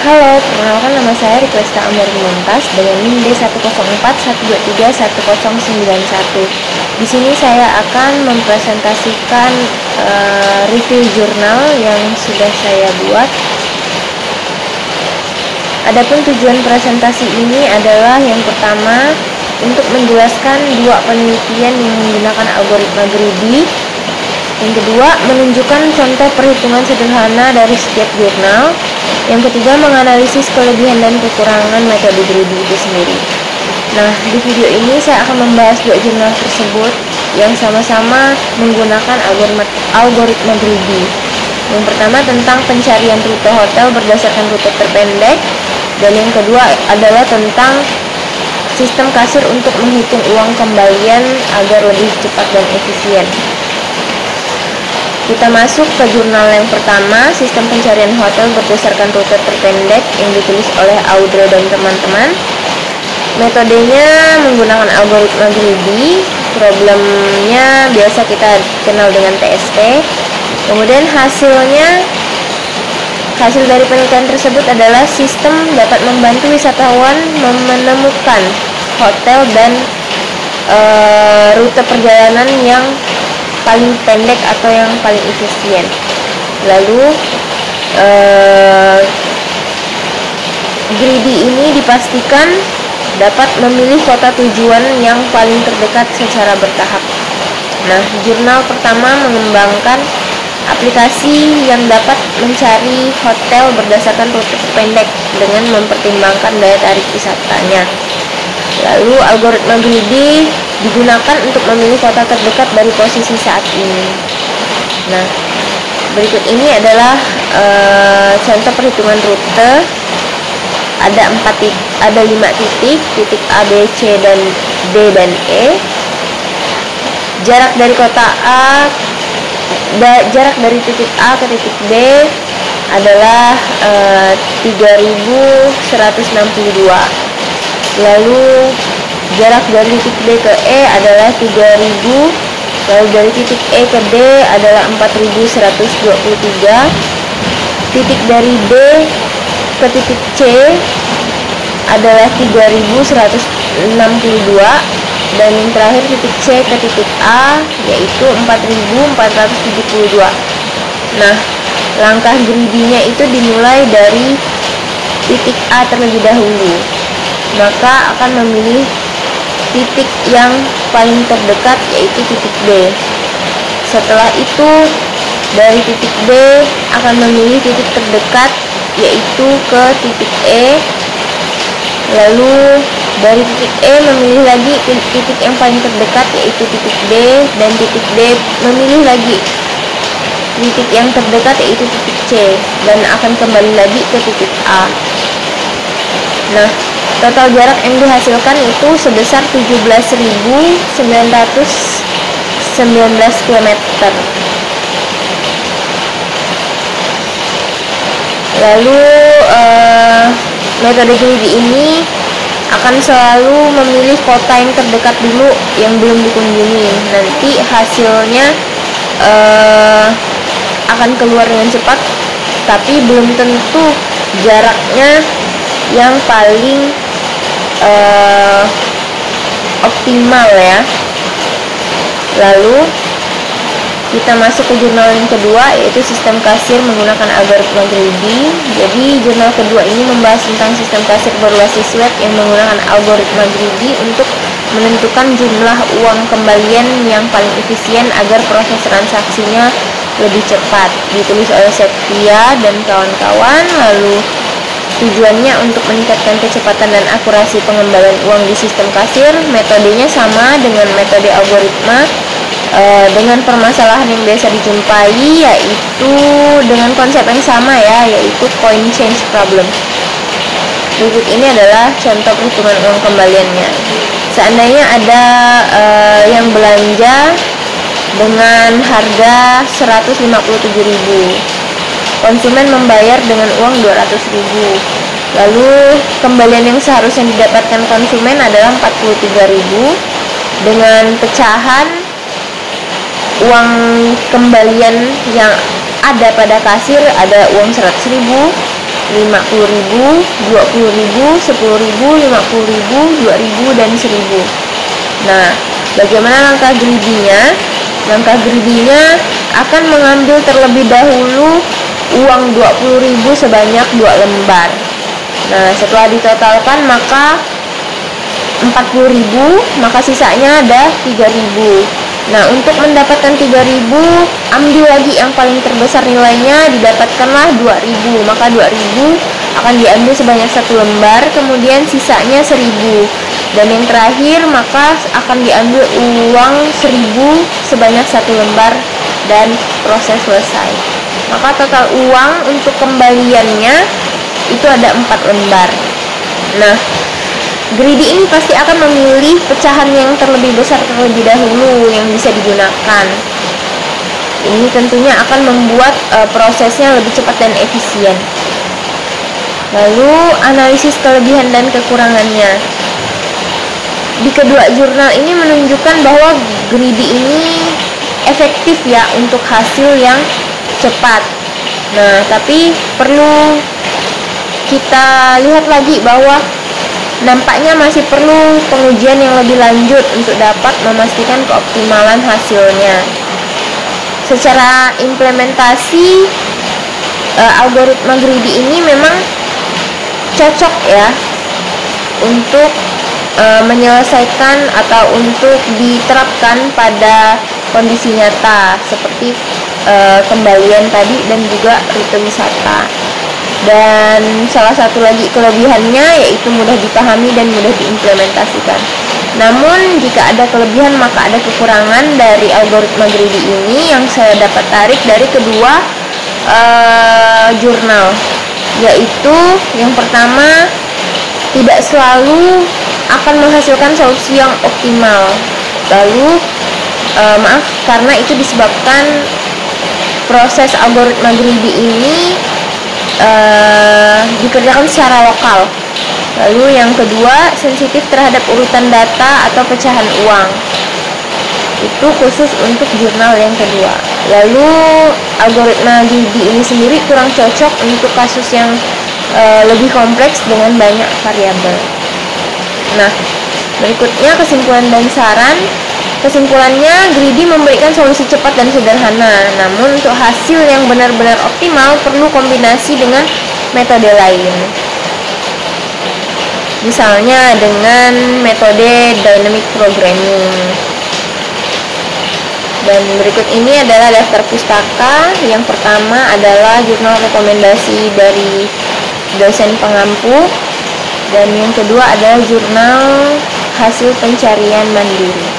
Halo, perkenalkan nama saya Rikwesta Amir Muntas dengan NIM D10412111091. Di sini saya akan mempresentasikan review jurnal yang sudah saya buat. Adapun tujuan presentasi ini adalah yang pertama untuk menjelaskan dua penelitian yang menggunakan algoritma greedy. Yang kedua, menunjukkan contoh perhitungan sederhana dari setiap jurnal. Yang ketiga, menganalisis kelebihan dan kekurangan metode greedy itu sendiri. Nah, di video ini saya akan membahas dua jurnal tersebut yang sama-sama menggunakan algoritma greedy. Yang pertama tentang pencarian rute hotel berdasarkan rute terpendek, dan yang kedua adalah tentang sistem kasir untuk menghitung uang kembalian agar lebih cepat dan efisien. Kita masuk ke jurnal yang pertama, sistem pencarian hotel berdasarkan rute terpendek, yang ditulis oleh Audrey dan teman-teman. Metodenya menggunakan algoritma greedy, problemnya biasa kita kenal dengan TST. Kemudian hasil dari penelitian tersebut adalah sistem dapat membantu wisatawan menemukan hotel dan rute perjalanan yang paling pendek atau yang paling efisien. Lalu greedy ini dipastikan dapat memilih kota tujuan yang paling terdekat secara bertahap. Nah, jurnal pertama mengembangkan aplikasi yang dapat mencari hotel berdasarkan rute terpendek dengan mempertimbangkan daya tarik wisatanya. Lalu algoritma greedy digunakan untuk memilih kota terdekat dari posisi saat ini. Nah, berikut ini adalah contoh perhitungan rute. Ada 5 titik A, B, C, dan D dan E. Jarak dari titik A ke titik B adalah 3162. Lalu jarak dari titik B ke E adalah 3000. Lalu dari titik E ke D adalah 4123. Titik dari D ke titik C adalah 3162. Dan yang terakhir titik C ke titik A yaitu 4472. Nah, langkah greedy-nya itu dimulai dari titik A terlebih dahulu. Maka akan memilih titik yang paling terdekat yaitu titik D. Setelah itu dari titik D akan memilih titik terdekat yaitu ke titik E. Lalu dari titik E memilih lagi titik yang paling terdekat yaitu titik D, dan titik D memilih lagi titik yang terdekat yaitu titik C, dan akan kembali lagi ke titik A. Nah, total jarak yang dihasilkan itu sebesar 17.919 km. Lalu metode greedy ini akan selalu memilih kota yang terdekat dulu yang belum dikunjungi. Nanti hasilnya akan keluar dengan cepat, tapi belum tentu jaraknya yang paling optimal ya. Lalu kita masuk ke jurnal yang kedua, yaitu sistem kasir menggunakan algoritma greedy. Jadi jurnal kedua ini membahas tentang sistem kasir berbasis web yang menggunakan algoritma greedy untuk menentukan jumlah uang kembalian yang paling efisien agar proses transaksinya lebih cepat. Ditulis oleh Septia dan kawan-kawan. Lalu tujuannya untuk meningkatkan kecepatan dan akurasi pengembalian uang di sistem kasir. Metodenya sama dengan metode algoritma, dengan permasalahan yang biasa dijumpai, yaitu dengan konsep yang sama ya, yaitu coin change problem. Berikut ini adalah contoh perhitungan uang kembaliannya. Seandainya ada yang belanja dengan harga 157.000, konsumen membayar dengan uang 200.000. Lalu kembalian yang seharusnya didapatkan konsumen adalah 43.000. Dengan pecahan uang kembalian yang ada pada kasir ada uang 100.000, 50.000, 20.000, 10.000, 50.000, 2.000, dan 1.000. Nah, bagaimana langkah greedy-nya? Langkah greedy-nya akan mengambil terlebih dahulu uang 20.000 sebanyak 2 lembar. Nah, setelah ditotalkan maka 40.000, maka sisanya ada 3.000. Nah, untuk mendapatkan 3.000, ambil lagi yang paling terbesar nilainya, didapatkanlah 2.000. Maka 2.000 akan diambil sebanyak 1 lembar, kemudian sisanya 1.000. Dan yang terakhir, maka akan diambil uang 1.000 sebanyak 1 lembar dan proses selesai. Maka total uang untuk kembaliannya itu ada 4 lembar. Nah, greedy ini pasti akan memilih pecahan yang terlebih besar terlebih dahulu yang bisa digunakan. Ini tentunya akan membuat prosesnya lebih cepat dan efisien. Lalu analisis kelebihan dan kekurangannya. Di kedua jurnal ini menunjukkan bahwa greedy ini efektif ya untuk hasil yang cepat. Nah, tapi perlu kita lihat lagi bahwa nampaknya masih perlu pengujian yang lebih lanjut untuk dapat memastikan keoptimalan hasilnya. Secara implementasi, algoritma greedy ini memang cocok ya untuk menyelesaikan atau untuk diterapkan pada kondisi nyata seperti kembalian tadi dan juga rute wisata. Dan salah satu lagi kelebihannya yaitu mudah dipahami dan mudah diimplementasikan. Namun jika ada kelebihan maka ada kekurangan dari algoritma greedy ini yang saya dapat tarik dari kedua jurnal, yaitu yang pertama, tidak selalu akan menghasilkan solusi yang optimal. Lalu karena itu disebabkan proses algoritma greedy ini dikerjakan secara lokal. Lalu yang kedua, sensitif terhadap urutan data atau pecahan uang. Itu khusus untuk jurnal yang kedua. Lalu algoritma greedy ini sendiri kurang cocok untuk kasus yang lebih kompleks dengan banyak variabel. Nah, berikutnya kesimpulan dan saran. Kesimpulannya, greedy memberikan solusi cepat dan sederhana. Namun untuk hasil yang benar-benar optimal perlu kombinasi dengan metode lain. Misalnya dengan metode dynamic programming. Dan berikut ini adalah daftar pustaka. Yang pertama adalah jurnal rekomendasi dari dosen pengampu. Dan yang kedua adalah jurnal hasil pencarian mandiri.